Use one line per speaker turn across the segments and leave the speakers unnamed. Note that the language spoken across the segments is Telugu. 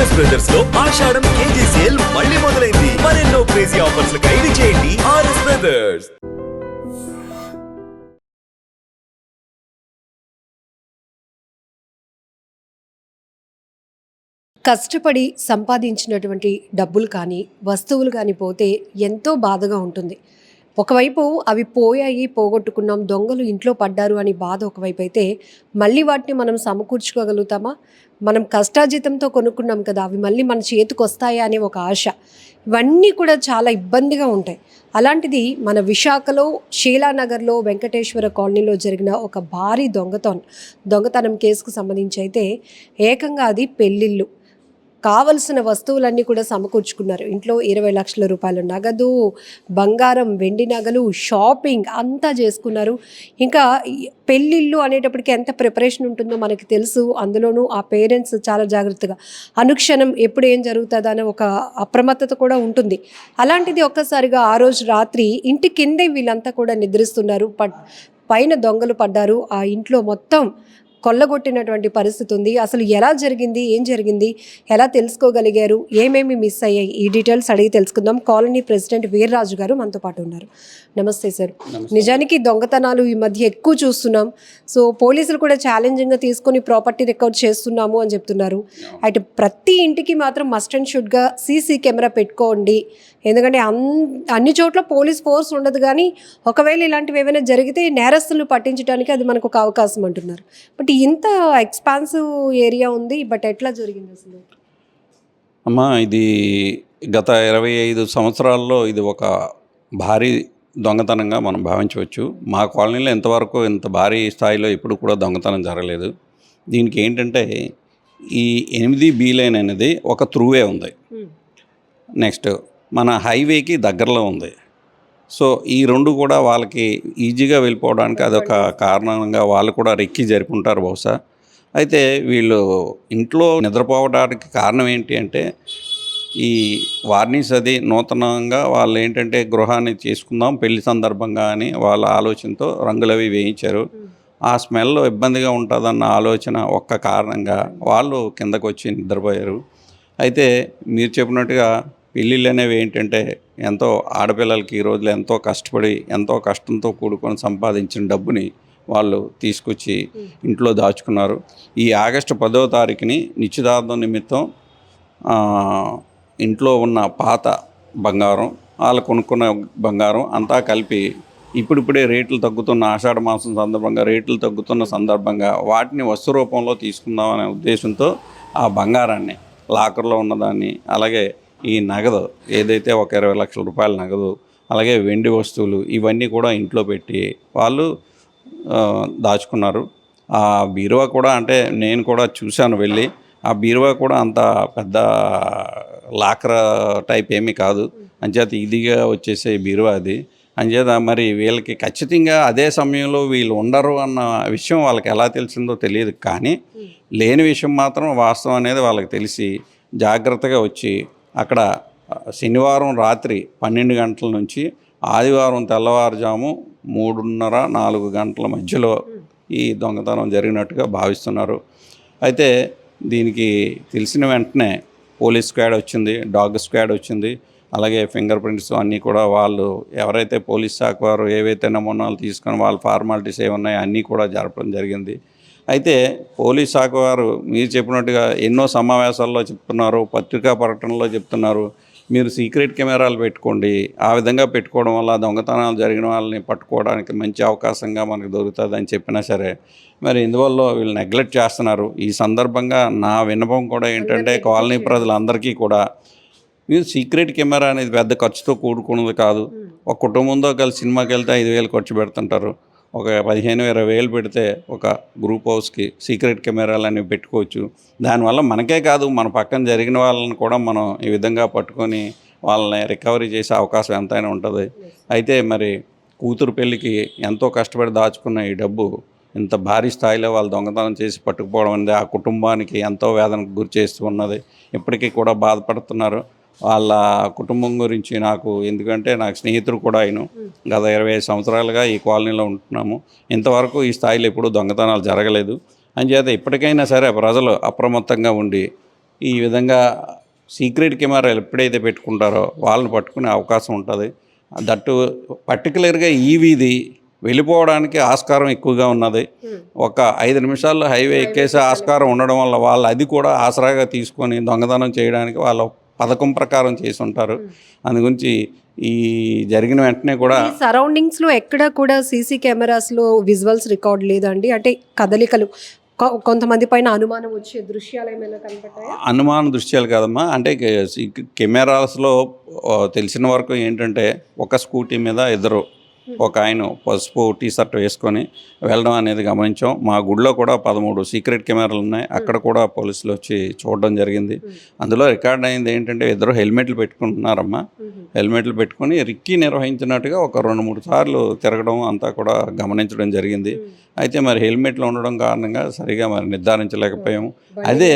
ఆర్ఎస్ బ్రదర్స్ లో ఆషాఢం కేజీ సేల్ మళ్ళీ మొదలైంది. మరెన్నో క్రేజీ ఆఫర్స్ ఖైదీ చేయండి ఆర్ఎస్ బ్రదర్స్.
కష్టపడి సంపాదించినటువంటి డబ్బులు కానీ వస్తువులు కానీ పోతే ఎంతో బాధగా ఉంటుంది. ఒకవైపు అవి పోయాయి, పోగొట్టుకున్నాం, దొంగలు ఇంట్లో పడ్డారు అని బాధ ఒకవైపు అయితే, మళ్ళీ వాటిని మనం సమకూర్చుకోగలుగుతామా? మనం కష్టార్జితంతో కొనుక్కున్నాం కదా, అవి మళ్ళీ మన చేతికి వస్తాయా అనే ఒక ఆశ. ఇవన్నీ కూడా చాలా ఇబ్బందిగా ఉంటాయి. అలాంటిది మన విశాఖలో షీలానగర్లో వెంకటేశ్వర కాలనీలో జరిగిన ఒక భారీ దొంగతనం కేసుకు సంబంధించి అయితే ఏకంగా అది పెళ్ళిళ్ళు. కావలసిన వస్తువులన్నీ కూడా సమకూర్చుకున్నారు. ఇంట్లో 20 లక్షల రూపాయల నగదు, బంగారం, వెండి నగలు, షాపింగ్ అంతా చేసుకున్నారు. ఇంకా పెళ్ళిళ్ళు అనేటప్పటికీ ఎంత ప్రిపరేషన్ ఉంటుందో మనకి తెలుసు. అందులోనూ ఆ పేరెంట్స్ చాలా జాగ్రత్తగా అనుక్షణం ఎప్పుడు ఏం జరుగుతుందా అనే ఒక అప్రమత్తత కూడా ఉంటుంది. అలాంటిది ఒక్కసారిగా ఆ రోజు రాత్రి ఇంటి కిందే వీళ్ళంతా కూడా నిద్రిస్తున్నారు. పైన దొంగలు పడ్డారు. ఆ ఇంట్లో మొత్తం కొల్లగొట్టినటువంటి పరిస్థితి ఉంది. అసలు ఎలా జరిగింది, ఏం జరిగింది, ఎలా తెలుసుకోగలిగారు, ఏమేమి మిస్ అయ్యాయి, ఈ డీటెయిల్స్ అడిగి తెలుసుకుందాం. కాలనీ ప్రెసిడెంట్ వీర్రాజు గారు మనతో పాటు ఉన్నారు. నమస్తే సార్. నిజానికి దొంగతనాలు ఈ మధ్య ఎక్కువ చూస్తున్నాం. సో పోలీసులు కూడా ఛాలెంజింగ్గా తీసుకొని ప్రాపర్టీ రికవర్ చేస్తున్నాము అని చెప్తున్నారు. అయితే ప్రతి ఇంటికి మాత్రం మస్ట్ అండ్ షుడ్గా సీసీ కెమెరా పెట్టుకోండి. ఎందుకంటే అన్ని చోట్ల పోలీస్ ఫోర్స్ ఉండదు, కానీ ఒకవేళ ఇలాంటివి ఏమైనా జరిగితే నేరస్తులను పట్టించడానికి అది మనకు ఒక అవకాశం అంటున్నారు. బట్ ఇంత ఎక్స్పాన్సివ్ ఏరియా ఉంది, బట్ ఎట్లా జరిగింది అసలు?
అమ్మా, ఇది గత 25 సంవత్సరాల్లో ఇది ఒక భారీ దొంగతనంగా మనం భావించవచ్చు. మా కాలనీలో ఇంతవరకు ఇంత భారీ స్థాయిలో ఎప్పుడు కూడా దొంగతనం జరగలేదు. దీనికి ఏంటంటే ఈ 8B లైన్ అనేది ఒక త్రూవే ఉంది. నెక్స్ట్ మన హైవేకి దగ్గరలో ఉంది. సో ఈ రెండు కూడా వాళ్ళకి ఈజీగా వెళ్ళిపోవడానికి అదొక కారణంగా వాళ్ళు కూడా రెక్కి జరుపుకుంటారు బహుశా. అయితే వీళ్ళు ఇంట్లో నిద్రపోవడానికి కారణం ఏంటి అంటే, ఈ వార్నిష్ అది నూతనంగా వాళ్ళు ఏంటంటే గృహాన్ని చేసుకుందాం పెళ్లి సందర్భంగా అని వాళ్ళ ఆలోచనతో రంగులవి వేయించారు. ఆ స్మెల్ ఇబ్బందిగా ఉంటుందన్న ఆలోచన ఒక్క కారణంగా వాళ్ళు కిందకు వచ్చి నిద్రపోయారు. అయితే మీరు చెప్పినట్టుగా పెళ్ళిళ్ళు అనేవి ఏంటంటే ఎంతో ఆడపిల్లలకి ఈ రోజులు ఎంతో కష్టపడి ఎంతో కష్టంతో కూడుకొని సంపాదించిన డబ్బుని వాళ్ళు తీసుకొచ్చి ఇంట్లో దాచుకున్నారు. ఈ ఆగస్టు 10వ తారీఖుని నిశ్చితార్థం నిమిత్తం ఇంట్లో ఉన్న పాత బంగారం, వాళ్ళు కొనుక్కున్న బంగారం అంతా కలిపి ఇప్పుడిప్పుడే రేట్లు తగ్గుతున్న ఆషాఢ మాసం సందర్భంగా రేట్లు తగ్గుతున్న సందర్భంగా వాటిని వస్తు రూపంలో తీసుకుందాం అనే ఉద్దేశంతో ఆ బంగారాన్ని లాకర్లో ఉన్నదాన్ని, అలాగే ఈ నగదు ఏదైతే ఒక 20 లక్షల రూపాయల నగదు, అలాగే వెండి వస్తువులు ఇవన్నీ కూడా ఇంట్లో పెట్టి వాళ్ళు దాచుకున్నారు. ఆ బీరువా కూడా అంటే నేను కూడా చూశాను వెళ్ళి. ఆ బీరువా కూడా అంత పెద్ద లాకర్ టైప్ ఏమీ కాదు. అంచేత ఇదిగా వచ్చేసే బీరువా అది. అంచేత మరి వీళ్ళకి ఖచ్చితంగా అదే సమయంలో వీళ్ళు ఉండరు అన్న విషయం వాళ్ళకి ఎలా తెలిసిందో తెలియదు, కానీ లేని విషయం మాత్రం వాస్తవం అనేది వాళ్ళకి తెలిసి జాగ్రత్తగా వచ్చి అక్కడ శనివారం రాత్రి 12 గంటల నుంచి ఆదివారం తెల్లవారుజాము 3:30-4 గంటల మధ్యలో ఈ దొంగతనం జరిగినట్టుగా భావిస్తున్నారు. అయితే దీనికి తెలిసిన వెంటనే పోలీస్ స్క్వాడ్ వచ్చింది, డాగ్ స్క్వాడ్ వచ్చింది, అలాగే ఫింగర్ ప్రింట్స్ అన్నీ కూడా వాళ్ళు ఎవరైతే పోలీస్ శాఖ వారు ఏవైతే నమూనాలు తీసుకొని వాళ్ళ ఫార్మాలిటీస్ ఏమున్నాయో అన్నీ కూడా జరపడం జరిగింది. అయితే పోలీస్ శాఖ వారు మీరు చెప్పినట్టుగా ఎన్నో సమావేశాల్లో చెప్తున్నారు, పత్రికా ప్రకటనలో చెప్తున్నారు, మీరు సీక్రెట్ కెమెరాలు పెట్టుకోండి. ఆ విధంగా పెట్టుకోవడం వల్ల దొంగతనాలు జరిగిన వాళ్ళని పట్టుకోవడానికి మంచి అవకాశంగా మనకు దొరుకుతుంది అని చెప్పినా సరే, మరి ఇందువల్ల వీళ్ళు నెగ్లెక్ట్ చేస్తున్నారు. ఈ సందర్భంగా నా విన్నపం కూడా ఏంటంటే కాలనీ ప్రజలందరికీ కూడా, మీరు సీక్రెట్ కెమెరా అనేది పెద్ద ఖర్చుతో కూడుకున్నది కాదు. ఒక కుటుంబంతో కలిసి సినిమాకి వెళ్తే 5,000 ఖర్చు పెడుతుంటారు. ఒక 15,000-20,000 పెడితే ఒక గ్రూప్ హౌస్కి సీక్రెట్ కెమెరాలు అనేవి పెట్టుకోవచ్చు. దానివల్ల మనకే కాదు, మన పక్కన జరిగిన వాళ్ళని కూడా మనం ఈ విధంగా పట్టుకొని వాళ్ళని రికవరీ చేసే అవకాశం ఎంతైనా ఉంటుంది. అయితే మరి కూతురు పెళ్ళికి ఎంతో కష్టపడి దాచుకున్న ఈ డబ్బు ఇంత భారీ స్థాయిలో వాళ్ళు దొంగతనం చేసి పట్టుకుపోవడం అనేది ఆ కుటుంబానికి ఎంతో వేదనకు గురి చేస్తూ ఉన్నది. ఇప్పటికీ కూడా బాధపడుతున్నారు. వాళ్ళ కుటుంబం గురించి ఎందుకంటే నాకు స్నేహితుడు కూడా అయిన గత 25 సంవత్సరాలుగా ఈ కాలనీలో ఉంటున్నాము. ఇంతవరకు ఈ స్థాయిలో ఎప్పుడూ దొంగతనాలు జరగలేదు. అంచేత ఇప్పటికైనా సరే ప్రజలు అప్రమత్తంగా ఉండి ఈ విధంగా సీక్రెట్ కెమెరాలు ఎప్పుడైతే పెట్టుకుంటారో వాళ్ళని పట్టుకునే అవకాశం ఉంటుంది. దట్టు పర్టికులర్గా ఈ వీధి వెళ్ళిపోవడానికి ఆస్కారం ఎక్కువగా ఉన్నది. ఒక 5 నిమిషాల్లో హైవే ఎక్కేసే ఆస్కారం ఉండడం వల్ల వాళ్ళు అది కూడా ఆసరాగా తీసుకొని దొంగతనం చేయడానికి వాళ్ళ పథకం ప్రకారం చేసి ఉంటారు. అందు గురించి ఈ జరిగిన వెంటనే కూడా
ఈ సరౌండింగ్స్ లో ఎక్కడ కూడా సీసీ కెమెరాస్ లో విజువల్స్ రికార్డ్ లేదండి. అంటే కదలికలు కొంతమంది పైన అనుమానం వచ్చే దృశ్యాలు ఏమైనా కనపడ్డాయా?
అనుమాన దృశ్యాలు కాదమ్మా. అంటే కెమెరాస్లో తెలిసిన వరకు ఏంటంటే ఒక స్కూటీ మీద ఇద్దరు, ఒక ఆయన పసుపు టీ షర్ట్ వేసుకొని వెళ్ళడం అనేది గమనించాం. మా గుడిలో కూడా 13 సీక్రెట్ కెమెరాలు ఉన్నాయి. అక్కడ కూడా పోలీసులు వచ్చి చూడడం జరిగింది. అందులో రికార్డ్ అయింది ఏంటంటే ఇద్దరు హెల్మెట్లు పెట్టుకుంటున్నారమ్మా. హెల్మెట్లు పెట్టుకొని రిక్కీ నిర్వహించినట్టుగా ఒక 2-3 సార్లు తిరగడం అంతా కూడా గమనించడం జరిగింది. అయితే మరి హెల్మెట్లు ఉండడం కారణంగా సరిగా మరి నిర్ధారించలేకపోయాము. అదే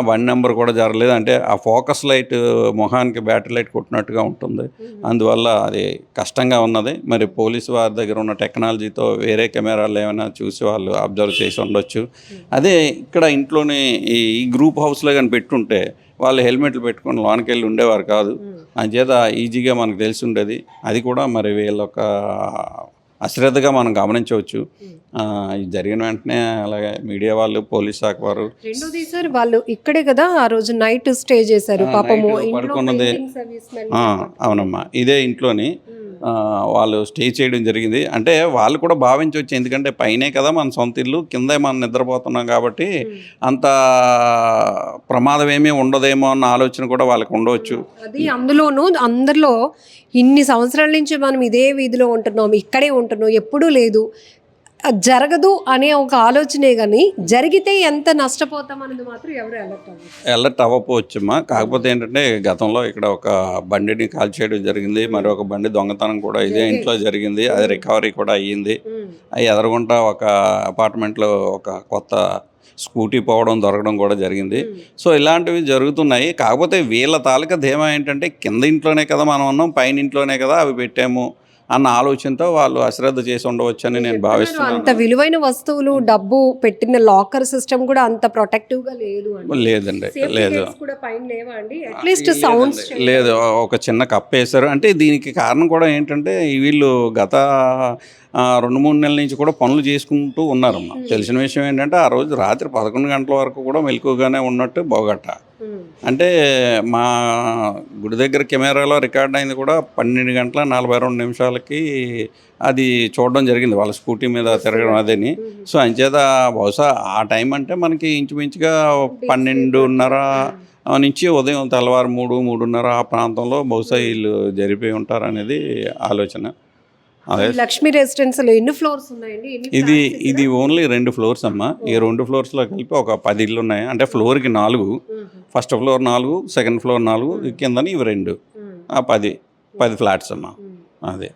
బండి నెంబర్ కూడా జరగలేదు. అంటే ఆ ఫోకస్ లైట్ మొహానికి బ్యాటరీ లైట్ కొట్టినట్టుగా ఉంటుంది. అందువల్ల అది కష్టంగా ఉన్నది. మరి పోలీసు వారి దగ్గర ఉన్న టెక్నాలజీతో వేరే కెమెరాలు ఏమైనా చూసి వాళ్ళు అబ్జర్వ్ చేసి ఉండొచ్చు. అదే ఇక్కడ ఇంట్లోనే ఈ గ్రూప్ హౌస్లో కానీ పెట్టుంటే వాళ్ళు హెల్మెట్లు పెట్టుకొని లోనికి వెళ్ళి ఉండేవారు కాదు. అంచేత ఈజీగా మనకు తెలిసి ఉండేది. అది కూడా మరి వీళ్ళొక అశ్రద్ధగా మనం గమనించవచ్చు. ఇది జరిగిన వెంటనే అలాగే మీడియా వాళ్ళు, పోలీస్ శాఖ వారు.
రెండోది సార్, వాళ్ళు ఇక్కడే కదా ఆ రోజు నైట్ స్టే చేశారు పాపము.
పడుకున్నది అవునమ్మా, ఇదే ఇంట్లోని వాళ్ళు స్టే చేయడం జరిగింది. అంటే వాళ్ళు కూడా భావించవచ్చు, ఎందుకంటే పైనే కదా మన సొంత ఇల్లు, కిందే మనం నిద్రపోతున్నాం కాబట్టి అంత ప్రమాదం ఏమీ ఉండదేమో అన్న ఆలోచన కూడా వాళ్ళకి ఉండవచ్చు.
అది అందులోనూ అందరిలో ఇన్ని సంవత్సరాల నుంచి మనం ఇదే వీధిలో ఉంటున్నాం, ఇక్కడే ఉంటున్నాం, ఎప్పుడూ లేదు, జరగదు అనే ఒక ఆలోచనే. కానీ జరిగితే ఎంత నష్టపోతాం అనేది మాత్రం ఎవరు
అలర్ట్ అవ్వకపోవచ్చమ్మా. కాకపోతే ఏంటంటే గతంలో ఇక్కడ ఒక బండిని కాల్చేయడం జరిగింది, మరి ఒక బండి దొంగతనం కూడా ఇదే ఇంట్లో జరిగింది. అది రికవరీ కూడా అయ్యింది. అవి ఎదరగుంటా ఒక అపార్ట్మెంట్లో ఒక కొత్త స్కూటీ పోవడం దొరకడం కూడా జరిగింది. సో ఇలాంటివి జరుగుతున్నాయి. కాకపోతే వీళ్ళ తాలూకా ధీమా ఏంటంటే కింద ఇంట్లోనే కదా మనం ఉన్నాం, పైన ఇంట్లోనే కదా అవి పెట్టాము అన్న ఆలోచనతో వాళ్ళు అశ్రద్ధ చేసి ఉండవచ్చని నేను భావిస్తున్నాను.
అంత విలువైన వస్తువులు, డబ్బు పెట్టిన లాకర్ సిస్టమ్ కూడా అంత ప్రొటెక్టివ్ గా
లేదండి. లేదు, లేదు, ఒక చిన్న కప్ వేశారు. అంటే దీనికి కారణం కూడా ఏంటంటే వీళ్ళు గత 2-3 నెలల నుంచి కూడా పనులు చేసుకుంటూ ఉన్నారమ్మా. తెలిసిన విషయం ఏంటంటే ఆ రోజు రాత్రి 11 గంటల వరకు కూడా మెలకుగానే ఉన్నట్టు బోగట్ట. అంటే మా గుడి దగ్గర కెమెరాలో రికార్డ్ అయింది కూడా 12 గంటల 42 నిమిషాలకి అది చూడడం జరిగింది, వాళ్ళ స్కూటీ మీద తిరగడం అదేని. సో అంచేత బహుశా ఆ టైం అంటే మనకి ఇంచుమించుగా 12:30 నుంచి ఉదయం తెల్లవారు 3-3:30 ఆ ప్రాంతంలో బహుశా వీళ్ళు జరిపోయి ఉంటారు అనేది ఆలోచన.
లక్ష్మీ రెసిడెన్సీలో ఎన్ని ఫ్లోర్స్ ఉన్నాయండి?
ఇది ఓన్లీ 2 ఫ్లోర్స్ అమ్మా. ఈ 2 ఫ్లోర్స్లో కలిపి ఒక 10 ఇళ్ళు ఉన్నాయి. అంటే ఫ్లోర్కి 4, ఫస్ట్ ఫ్లోర్ 4, సెకండ్ ఫ్లోర్ 4, కిందని ఇవి 2, 10 ఫ్లాట్స్ అమ్మా. అదే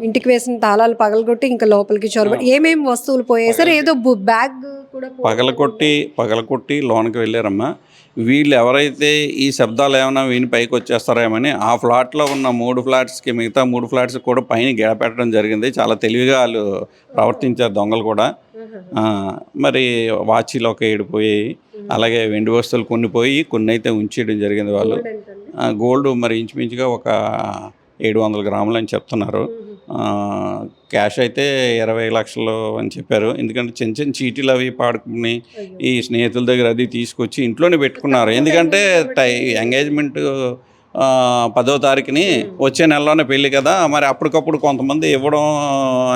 ఇంటికి వేసిన తాళాలు పగలగొట్టి ఇంకా లోపలికి చొరబడి ఏమేమి వస్తువులు పోయాయి సార్? ఏదో బ్యాగ్ కూడా
పగలకొట్టి లోనికి వెళ్ళారమ్మా. వీళ్ళు ఎవరైతే ఈ శబ్దాలు ఏమైనా వీని పైకి వచ్చేస్తారేమని ఆ ఫ్లాట్లో ఉన్న 3 ఫ్లాట్స్కి మిగతా 3 ఫ్లాట్స్కి కూడా పైన గేడ పెట్టడం జరిగింది. చాలా తెలివిగా వాళ్ళు ప్రవర్తించారు దొంగలు కూడా. మరి వాచీలు ఒక 7 పోయాయి, అలాగే వెండి వస్తువులు కొన్ని పోయి, కొన్ని అయితే ఉంచేయడం జరిగింది వాళ్ళు. గోల్డ్ మరి ఇంచుమించుగా ఒక 700 గ్రాములు అని చెప్తున్నారు. క్యాష్ అయితే 20 లక్షలు అని చెప్పారు. ఎందుకంటే చిన్న చిన్న చీటీలు అవి పాడుకుని ఈ స్నేహితుల దగ్గర అది తీసుకొచ్చి ఇంట్లోనే పెట్టుకున్నారు. ఎందుకంటే ఎంగేజ్మెంట్ 10వ తారీఖుని వచ్చే నెలలోనే పెళ్ళి కదా, మరి అప్పటికప్పుడు కొంతమంది ఇవ్వడం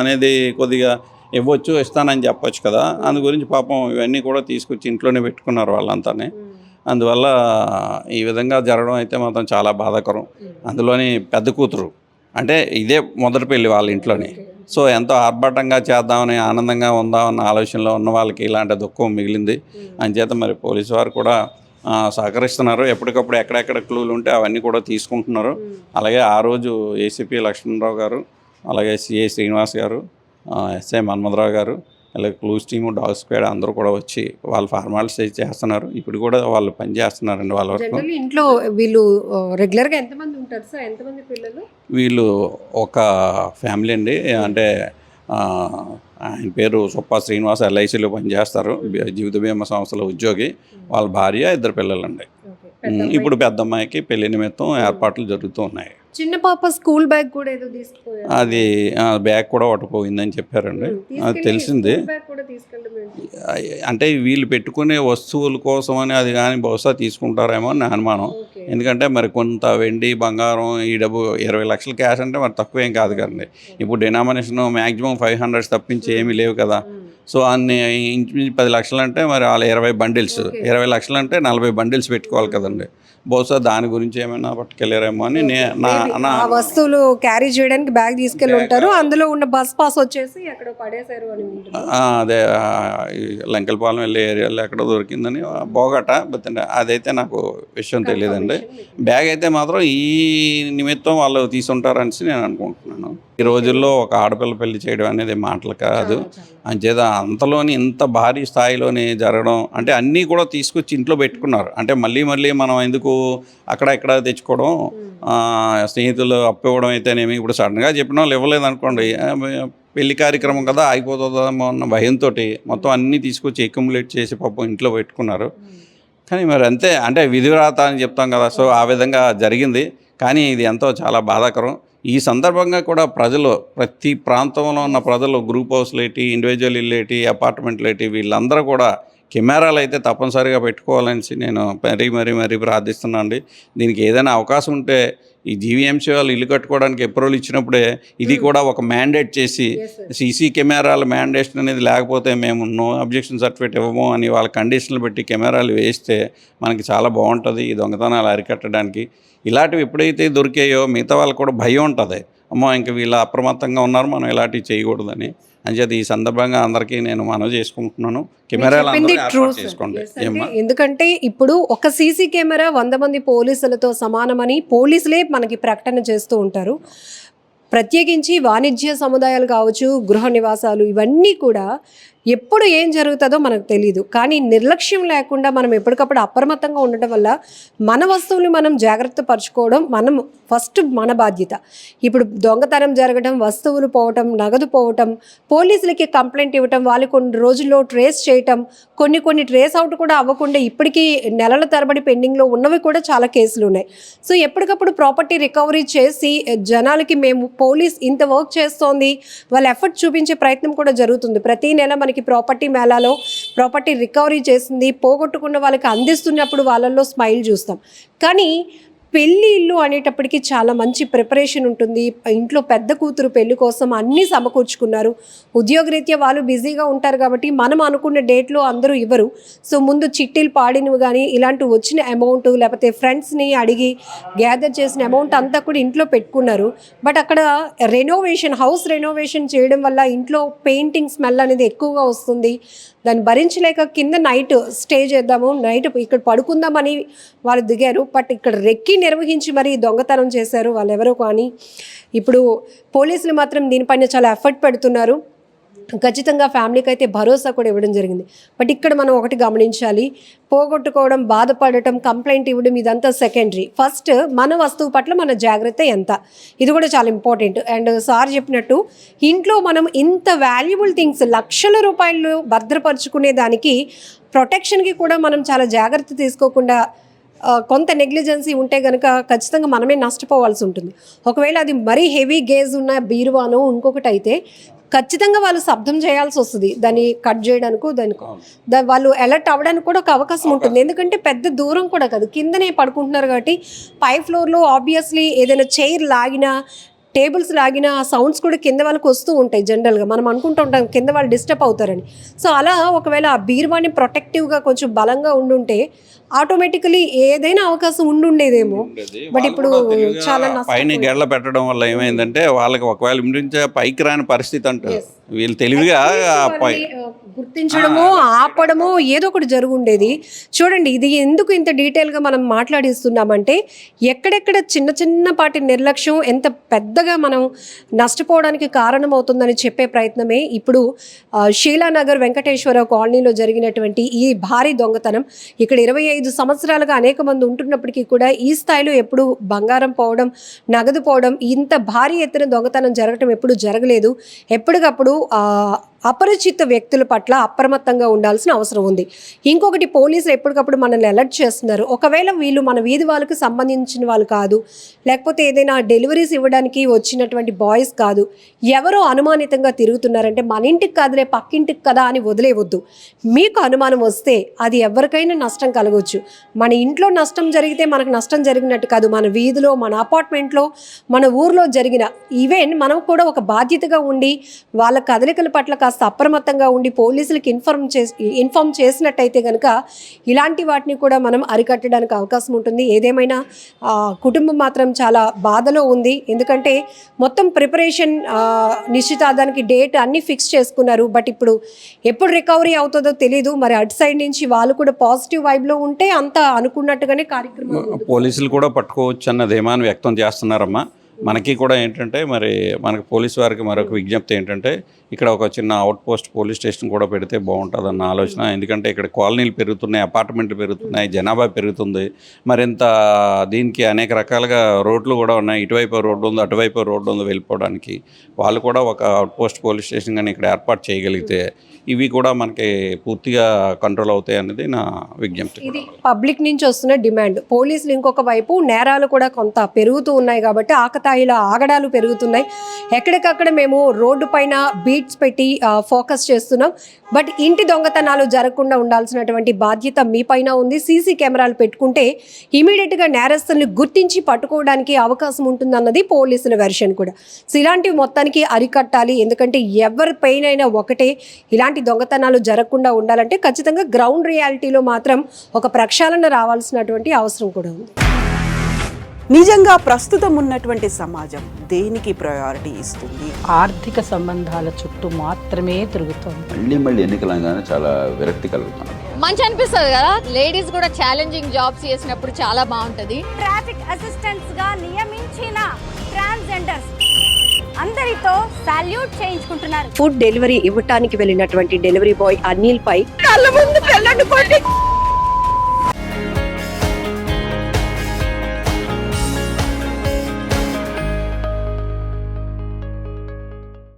అనేది కొద్దిగా ఇవ్వచ్చు, ఇస్తానని చెప్పొచ్చు కదా. అందు గురించి పాపం ఇవన్నీ కూడా తీసుకొచ్చి ఇంట్లోనే పెట్టుకున్నారు వాళ్ళంతానే. అందువల్ల ఈ విధంగా జరగడం అయితే మాత్రం చాలా బాధాకరం. అందులోని పెద్ద కూతురు అంటే ఇదే మొదటి పెళ్ళి వాళ్ళ ఇంట్లోని. సో ఎంతో ఆర్భాటంగా చేద్దామని, ఆనందంగా ఉందామన్న ఆలోచనలో ఉన్న వాళ్ళకి ఇలాంటి దుఃఖం మిగిలింది. అంచేత మరి పోలీసు వారు కూడా సహకరిస్తున్నారు. ఎప్పటికప్పుడు ఎక్కడెక్కడ క్లూలు ఉంటే అవన్నీ కూడా తీసుకుంటున్నారు. అలాగే ఆ రోజు ఏసీపీ లక్ష్మణరావు గారు, అలాగే సిఐ శ్రీనివాస్ గారు, ఎస్ఐ మన్మథరావు గారు, అలాగే క్లూస్ టీము, డాగ్ స్క్వాడ్ అందరూ కూడా వచ్చి వాళ్ళ ఫార్మాలిటీస్ చేస్తున్నారు. ఇప్పుడు కూడా వాళ్ళు పని చేస్తున్నారండి వాళ్ళ వరకు.
ఇంట్లో వీళ్ళు రెగ్యులర్గా ఎంతమంది ఉంటారు సార్? ఎంతమంది పిల్లలు?
వీళ్ళు ఒక ఫ్యామిలీ అండి. అంటే ఆయన పేరు సుప్పా శ్రీనివాస్, ఎల్ఐసిలో పనిచేస్తారు, జీవిత బీమా సంస్థలో ఉద్యోగి. వాళ్ళ భార్య, 2 పిల్లలండి. ఇప్పుడు పెద్ద అమ్మాయికి పెళ్లి నిమిత్తం ఏర్పాట్లు జరుగుతూ ఉన్నాయి.
చిన్న పాప స్కూల్ బ్యాగ్ కూడా ఏదో తీసుకుపోయారు.
అది బ్యాగ్ కూడా ఒకటి పోయిందని చెప్పారండి. అది తెలిసింది. అంటే వీళ్ళు పెట్టుకునే వస్తువుల కోసం అని అది కానీ బహుశా తీసుకుంటారేమో అని నా అనుమానం. ఎందుకంటే మరి కొంత వెండి, బంగారం, ఈ డబ్బు 20 లక్షల క్యాష్ అంటే మరి తక్కువ ఏం కాదు కదండి. ఇప్పుడు డినామినేషన్ మ్యాక్సిమం 500 తప్పించి ఏమీ లేవు కదా. సో అన్ని ఇంచుమించు 10 లక్షలు అంటే మరి వాళ్ళు 20 బండిల్స్, 20 లక్షలు అంటే 40 బండిల్స్ పెట్టుకోవాలి కదండి. బహుశా దాని గురించి ఏమైనా పట్టుకెళ్ళారేమో అని
ఆ వస్తువులు క్యారీ చేయడానికి బ్యాగ్ తీసుకెళ్ళి ఉంటారు. అందులో ఉన్న బస్ పాస్ వచ్చేసి ఎక్కడ పడేశారు అని.
అదే లంకెలపాలెం వెళ్ళే ఏరియాలో ఎక్కడో దొరికిందని బోగట. అదైతే నాకు విషయం తెలియదండి. బ్యాగ్ అయితే మాత్రం ఈ నిమిత్తం వాళ్ళు తీసుంటారని నేను అనుకుంటున్నాను. ఈ రోజుల్లో ఒక ఆడపిల్ల పెళ్లి చేయడం అనేది మాటలు కాదు. అంచేత అంతలోని ఇంత భారీ స్థాయిలోని జరగడం అంటే అన్నీ కూడా తీసుకొచ్చి ఇంట్లో పెట్టుకున్నారు. అంటే మళ్ళీ మనం ఎందుకు అక్కడ ఇక్కడ తెచ్చుకోవడం, స్నేహితులు అప్పు ఇవ్వడం అయితేనేమి. ఇప్పుడు సడన్గా చెప్పిన వాళ్ళు ఇవ్వలేదు అనుకోండి, పెళ్లి కార్యక్రమం కదా అయిపోతుందేమో అన్న భయంతో మొత్తం అన్నీ తీసుకొచ్చి అక్యుములేట్ చేసి పాపం ఇంట్లో పెట్టుకున్నారు. కానీ మరి అంతే, అంటే విధివ్రాత అని చెప్తాం కదా. సో ఆ విధంగా జరిగింది. కానీ ఇది ఎంతో చాలా బాధాకరం. ఈ సందర్భంగా కూడా ప్రజలు, ప్రతి ప్రాంతంలో ఉన్న ప్రజలు, గ్రూప్ హౌస్లు ఏంటి, ఇండివిజువల్ ఇల్లు ఏంటి, అపార్ట్మెంట్లు ఏంటి, వీళ్ళందరూ కూడా కెమెరాలు అయితే తప్పనిసరిగా పెట్టుకోవాలని నేను మరీ ప్రార్థిస్తున్నాను అండి. దీనికి ఏదైనా అవకాశం ఉంటే ఈ జీవీఎంసీ వాళ్ళు ఇల్లు కట్టుకోవడానికి అప్రూవల్ ఇచ్చినప్పుడే ఇది కూడా ఒక మ్యాండేట్ చేసి సీసీ కెమెరాల మ్యాండేషన్ అనేది లేకపోతే మేము నో అబ్జెక్షన్ సర్టిఫికేట్ ఇవ్వము అని వాళ్ళ కండిషన్లు పెట్టి కెమెరాలు వేస్తే మనకి చాలా బాగుంటుంది ఈ దొంగతనాలు అరికట్టడానికి. ఇలాంటివి ఎప్పుడైతే దొరికాయో మిగతా వాళ్ళకి కూడా భయం ఉంటుంది, అమ్మో ఇంక వీళ్ళు అప్రమత్తంగా ఉన్నారు, మనం ఇలాంటివి చేయకూడదని. అంచేది ఈ సందర్భంగా అందరికీ నేను మనవి చేసుకుంటున్నాను, కెమెరాలు అందరూ ఏర్పాటు చేసుకోండి.
ఎందుకంటే ఇప్పుడు ఒక సీసీ కెమెరా 100 మంది పోలీసులతో సమానమని పోలీసులే మనకి ప్రకటన చేస్తూ ఉంటారు. ప్రత్యేకించి వాణిజ్య సముదాయాలు కావచ్చు, గృహ నివాసాలు, ఇవన్నీ కూడా ఎప్పుడు ఏం జరుగుతుందో మనకు తెలియదు. కానీ నిర్లక్ష్యం లేకుండా మనం ఎప్పటికప్పుడు అప్రమత్తంగా ఉండటం వల్ల మన వస్తువులు మనం జాగ్రత్త పరచుకోవడం ఫస్ట్ మన బాధ్యత. ఇప్పుడు దొంగతనం జరగడం, వస్తువులు పోవటం, నగదు పోవటం, పోలీసులకి కంప్లైంట్ ఇవ్వటం, వాళ్ళు కొన్ని రోజుల్లో ట్రేస్ చేయటం, కొన్ని ట్రేస్ అవుట్ కూడా అవ్వకుండా ఇప్పటికీ నెలల తరబడి పెండింగ్లో ఉన్నవి కూడా చాలా కేసులు ఉన్నాయి. సో ఎప్పటికప్పుడు ప్రాపర్టీ రికవరీ చేసి జనాలకి మేము పోలీస్ ఇంత వర్క్ చేస్తోంది, వాళ్ళ ఎఫర్ట్ చూపించే ప్రయత్నం కూడా జరుగుతుంది. ప్రతి నెల మనకి ప్రాపర్టీ మేళాలో ప్రాపర్టీ రికవరీ చేసింది, పోగొట్టుకున్న వాళ్ళకి అందిస్తున్నప్పుడు వాళ్ళల్లో స్మైల్ చూస్తాం. కానీ పెళ్ళి ఇల్లు అనేటప్పటికీ చాలా మంచి ప్రిపరేషన్ ఉంటుంది. ఇంట్లో పెద్ద కూతురు పెళ్లి కోసం అన్నీ సమకూర్చుకున్నారు. ఉద్యోగరీత్యా వాళ్ళు బిజీగా ఉంటారు కాబట్టి మనం అనుకున్న డేట్లో అందరూ ఇవ్వరు. సో ముందు చిట్టీలు పాడినవి కానీ ఇలాంటి వచ్చిన అమౌంట్, లేకపోతే ఫ్రెండ్స్ని అడిగి గ్యాదర్ చేసిన అమౌంట్ అంతా కూడా ఇంట్లో పెట్టుకున్నారు. బట్ అక్కడ హౌస్ రెనోవేషన్ చేయడం వల్ల ఇంట్లో పెయింటింగ్ స్మెల్ అనేది ఎక్కువగా వస్తుంది. దాన్ని భరించలేక కింద నైట్ స్టే చేద్దాము, నైట్ ఇక్కడ పడుకుందామని వాళ్ళు దిగారు. బట్ ఇక్కడ రెక్కి నిర్వహించి మరీ దొంగతనం చేశారు వాళ్ళెవరో. కానీ ఇప్పుడు పోలీసులు మాత్రం దీనిపైన చాలా ఎఫర్ట్ పెడుతున్నారు. ఖచ్చితంగా ఫ్యామిలీకి అయితే భరోసా కూడా ఇవ్వడం జరిగింది. బట్ ఇక్కడ మనం ఒకటి గమనించాలి, పోగొట్టుకోవడం, బాధపడటం, కంప్లైంట్ ఇవ్వడం ఇదంతా సెకండరీ. ఫస్ట్ మన వస్తువు పట్ల మన జాగ్రత్త ఎంత, ఇది కూడా చాలా ఇంపార్టెంట్. అండ్ సార్ చెప్పినట్టు ఇంట్లో మనం ఇంత వాల్యుబుల్ థింగ్స్ లక్షల రూపాయలు భద్రపరుచుకునే దానికి ప్రొటెక్షన్కి కూడా మనం చాలా జాగ్రత్త తీసుకోకుండా కొంత నెగ్లిజెన్సీ ఉంటే కనుక ఖచ్చితంగా మనమే నష్టపోవాల్సి ఉంటుంది. ఒకవేళ అది మరీ హెవీ గేజ్ ఉన్న బీరువానో ఇంకొకటి అయితే ఖచ్చితంగా వాళ్ళు శబ్దం చేయాల్సి వస్తుంది, దాన్ని కట్ చేయడానికో వాళ్ళు అలర్ట్ అవ్వడానికి కూడా ఒక అవకాశం ఉంటుంది. ఎందుకంటే పెద్ద దూరం కూడా కాదు, కిందనే పడుకుంటున్నారు కాబట్టి పై ఫ్లోర్లో ఆబ్వియస్లీ ఏదైనా చైర్ లాగినా, టేబుల్స్ లాగిన ఆ సౌండ్స్ కూడా కింద వాళ్ళకి వస్తూ ఉంటాయి. జనరల్గా మనం అనుకుంటూ ఉంటాం కింద వాళ్ళు డిస్టర్బ్ అవుతారని. సో అలా ఒకవేళ ఆ బీరువాని ప్రొటెక్టివ్గా కొంచెం బలంగా ఉండుంటే ఆటోమేటికలీ ఏదైనా అవకాశం ఉండుండేదేమో. బట్ ఇప్పుడు చాలా
పైన గెడల పెట్టడం వల్ల ఏమైందంటే వాళ్ళకి ఒకవేళ నుంచి పైకి రాని పరిస్థితి అంటారు, వీళ్ళు తెలివిగా
గుర్తించడమో ఆపడమో ఏదో ఒకటి జరుగుండేది. చూడండి, ఇది ఎందుకు ఇంత డీటెయిల్గా మనం మాట్లాడిస్తున్నామంటే ఎక్కడెక్కడ చిన్నపాటి నిర్లక్ష్యం ఎంత పెద్దగా మనం నష్టపోవడానికి కారణమవుతుందని చెప్పే ప్రయత్నమే ఇప్పుడు షీలానగర్ వెంకటేశ్వర కాలనీలో జరిగినటువంటి ఈ భారీ దొంగతనం. ఇక్కడ 25 25 సంవత్సరాలుగా అనేక మంది ఉంటున్నప్పటికీ కూడా ఈ స్థాయిలో ఎప్పుడు బంగారం పోవడం, నగదు పోవడం, ఇంత భారీ ఎత్తున దొంగతనం జరగటం ఎప్పుడు జరగలేదు. ఎప్పటికప్పుడు అపరిచిత వ్యక్తుల పట్ల అప్రమత్తంగా ఉండాల్సిన అవసరం ఉంది. ఇంకొకటి, పోలీసులు ఎప్పటికప్పుడు మనల్ని అలర్ట్ చేస్తున్నారు. ఒకవేళ వీళ్ళు మన వీధి వాళ్ళకి సంబంధించిన వాళ్ళు కాదు, లేకపోతే ఏదైనా డెలివరీస్ ఇవ్వడానికి వచ్చినటువంటి బాయ్స్ కాదు, ఎవరో అనుమానితంగా తిరుగుతున్నారంటే మన ఇంటికి కాదులే పక్కింటికి కదా అని వదిలేవద్దు. మీకు అనుమానం వస్తే అది ఎవరికైనా నష్టం కలగవచ్చు. మన ఇంట్లో నష్టం జరిగితే మనకు నష్టం జరిగినట్టు కాదు, మన వీధిలో, మన అపార్ట్మెంట్లో, మన ఊర్లో జరిగిన ఈవెన్ మనం కూడా ఒక బాధ్యతగా ఉండి వాళ్ళ కదలికల పట్ల కాస్త అప్రమత్తంగా ఉండి పోలీసులకు ఇన్ఫార్మ్ చేసినట్టయితే కనుక ఇలాంటి వాటిని కూడా మనం అరికట్టడానికి అవకాశం ఉంటుంది. ఏదేమైనా కుటుంబం మాత్రం చాలా బాధలో ఉంది. ఎందుకంటే మొత్తం ప్రిపరేషన్, నిశ్చితార్థానికి డేట్ అన్నీ ఫిక్స్ చేసుకున్నారు. బట్ ఇప్పుడు ఎప్పుడు రికవరీ అవుతుందో తెలీదు. మరి అటు సైడ్ నుంచి వాళ్ళు కూడా పాజిటివ్ వైబ్లో ఉంటే అంత అనుకున్నట్టుగానే కార్యక్రమం
పోలీసులు కూడా పట్టుకోవచ్చు అన్న ధీమాన్ని వ్యక్తం చేస్తున్నారమ్మా. మనకి కూడా ఏంటంటే మరి మనకు పోలీసు వారికి మరొక విజ్ఞప్తి ఏంటంటే ఇక్కడ ఒక చిన్న అవుట్ పోస్ట్ పోలీస్ స్టేషన్ కూడా పెడితే బాగుంటుందన్న ఆలోచన. ఎందుకంటే ఇక్కడ కాలనీలు పెరుగుతున్నాయి, అపార్ట్మెంట్లు పెరుగుతున్నాయి, జనాభా పెరుగుతుంది. మరింత దీనికి అనేక రకాలుగా రోడ్లు కూడా ఉన్నాయి. ఇటువైపు రోడ్డు ఉంది, అటువైపు రోడ్డు ఉంది వెళ్ళిపోవడానికి. వాళ్ళు కూడా ఒక అవుట్ పోస్ట్ పోలీస్ స్టేషన్ కానీ ఇక్కడ ఏర్పాటు చేయగలిగితే ఇవి కూడా మనకి పూర్తిగా కంట్రోల్ అవుతాయి అనేది నా విజ్ఞప్తి.
ఇది పబ్లిక్ నుంచి వస్తున్న డిమాండ్. పోలీసులు ఇంకొక వైపు నేరాలు కూడా కొంత పెరుగుతూ ఉన్నాయి కాబట్టి ఆకతాయిల ఆగడాలు పెరుగుతున్నాయి. ఎక్కడికక్కడ మేము రోడ్డు పైన బీట్స్ పెట్టి ఫోకస్ చేస్తున్నాం. బట్ ఇంటి దొంగతనాలు జరగకుండా ఉండాల్సినటువంటి బాధ్యత మీ పైన ఉంది. సీసీ కెమెరాలు పెట్టుకుంటే ఇమీడియట్గా నేరస్తుల్ని గుర్తించి పట్టుకోవడానికి అవకాశం ఉంటుందన్నది పోలీసుల వెర్షన్ కూడా. సో ఇలాంటివి మొత్తానికి అరికట్టాలి. ఎందుకంటే ఎవరి పైన అయినా ఒకటే, ఇలాంటి దొంగతనాలు జరగకుండా ఉండాలంటే ఖచ్చితంగా గ్రౌండ్ రియాలిటీలో మాత్రం ఒక ప్రక్షాళన రావాల్సినటువంటి అవసరం కూడా ఉంది.
నిజంగా ప్రస్తుతం ఉన్నటువంటి సమాజం దేనికి ప్రయారిటీ ఇస్తుంది?
ఆర్థిక సంబంధాల చుట్టూ మాత్రమే తిరుగుతోంది.
మళ్ళీ ఎన్నికలంగానే చాలా విరక్తి కలుగుతున్నాం.
మంచి అనిపిస్తుంది కదా, లేడీస్ కూడా ఛాలెంజింగ్ జాబ్స్ చేసినప్పుడు చాలా బాగుంటది.
ట్రాఫిక్ అసిస్టెంట్స్ గా నియమించిన ట్రాన్స్జెండర్స్ అందరితో సాల్యూట్ చేయించుకుంటున్నారు.
ఫుడ్ డెలివరీ ఇవ్వటానికి వెళ్ళినటువంటి డెలివరీ బాయ్ అనిల్ పై కళ్ళ ముందు